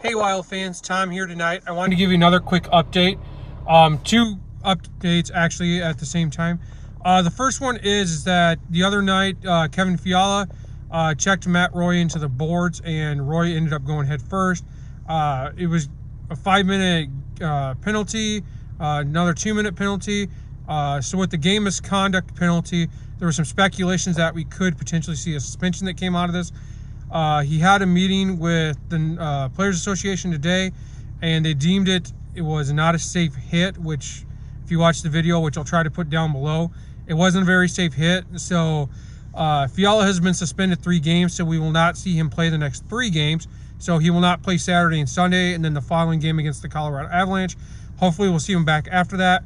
Hey Wild fans, Tom here tonight. I wanted to give you another quick update. Two updates actually at the same time. The first one is that the other night, Kevin Fiala checked Matt Roy into the boards and Roy ended up going head first. It was a 5-minute penalty, another 2-minute penalty. So with the game misconduct penalty, there were some speculations that we could potentially see a suspension that came out of this. He had a meeting with the Players Association today, and they deemed it was not a safe hit, which if you watch the video, which I'll try to put down below, it wasn't a very safe hit. So Fiala has been suspended 3 games, so we will not see him play the next 3 games. So he will not play Saturday and Sunday, and then the following game against the Colorado Avalanche. Hopefully we'll see him back after that.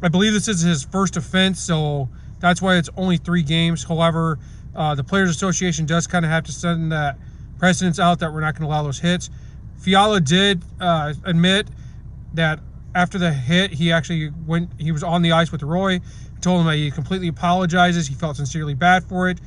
I believe this is his first offense, so that's why it's only 3 games. However, the Players Association does kind of have to send that precedence out that we're not going to allow those hits. Fiala did admit that after the hit, he was on the ice with Roy, told him that he completely apologizes. He felt sincerely bad for it.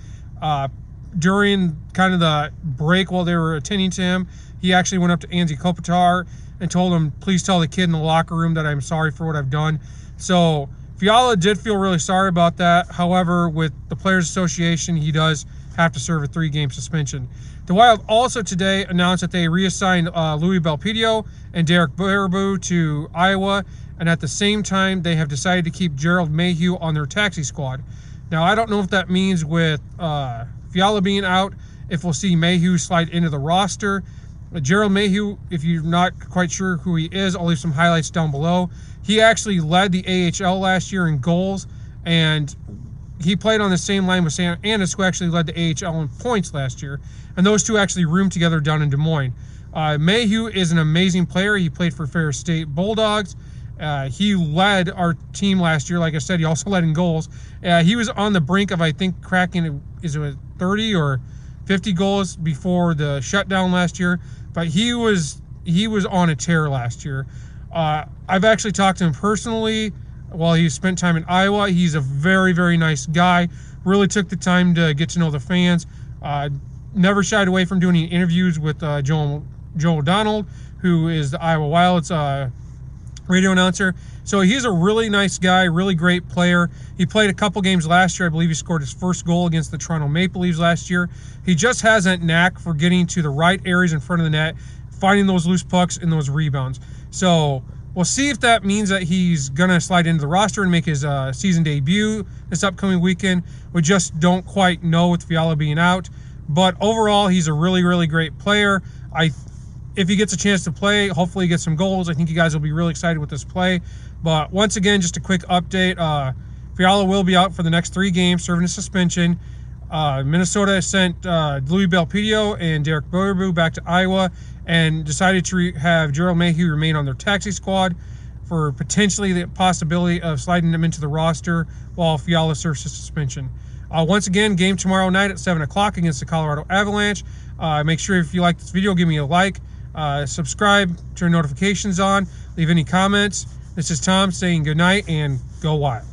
During kind of the break while they were attending to him, he actually went up to Anze Kopitar and told him, please tell the kid in the locker room that I'm sorry for what I've done. So Fiala did feel really sorry about that. However, with the Players Association, he does have to serve a 3-game suspension. The Wild also today announced that they reassigned Louis Belpedio and Derek Baraboo to Iowa, and at the same time, they have decided to keep Gerald Mayhew on their taxi squad. Now, I don't know if that means with Fiala being out, if we'll see Mayhew slide into the roster. Gerald Mayhew, if you're not quite sure who he is, I'll leave some highlights down below. He actually led the AHL last year in goals, and he played on the same line with Sam Andis, who actually led the AHL in points last year. And those two actually roomed together down in Des Moines. Mayhew is an amazing player. He played for Ferris State Bulldogs. He led our team last year. Like I said, he also led in goals. He was on the brink of, I think, cracking, is it 30 or 50 goals before the shutdown last year. But he was on a tear last year. I've actually talked to him personally while he spent time in Iowa. He's a very, very nice guy. Really took the time to get to know the fans. Never shied away from doing interviews with Joe O'Donnell, who is the Iowa Wild's radio announcer. So he's a really nice guy, really great player. He played a couple games last year. I believe he scored his first goal against the Toronto Maple Leafs last year. He just has that knack for getting to the right areas in front of the net, finding those loose pucks and those rebounds. So we'll see if that means that he's going to slide into the roster and make his season debut this upcoming weekend. We just don't quite know with Fiala being out. But overall, he's a really, really great player. If he gets a chance to play, hopefully he gets some goals. I think you guys will be really excited with this play. But once again, just a quick update. Fiala will be out for the next 3 games, serving a suspension. Minnesota sent Louis Belpedio and Derek Baraboo back to Iowa and decided to have Gerald Mayhew remain on their taxi squad for potentially the possibility of sliding them into the roster while Fiala serves his suspension. Once again, game tomorrow night at 7 o'clock against the Colorado Avalanche. Make sure if you like this video, give me a like, subscribe, turn notifications on, leave any comments. This is Tom saying good night and go Wild.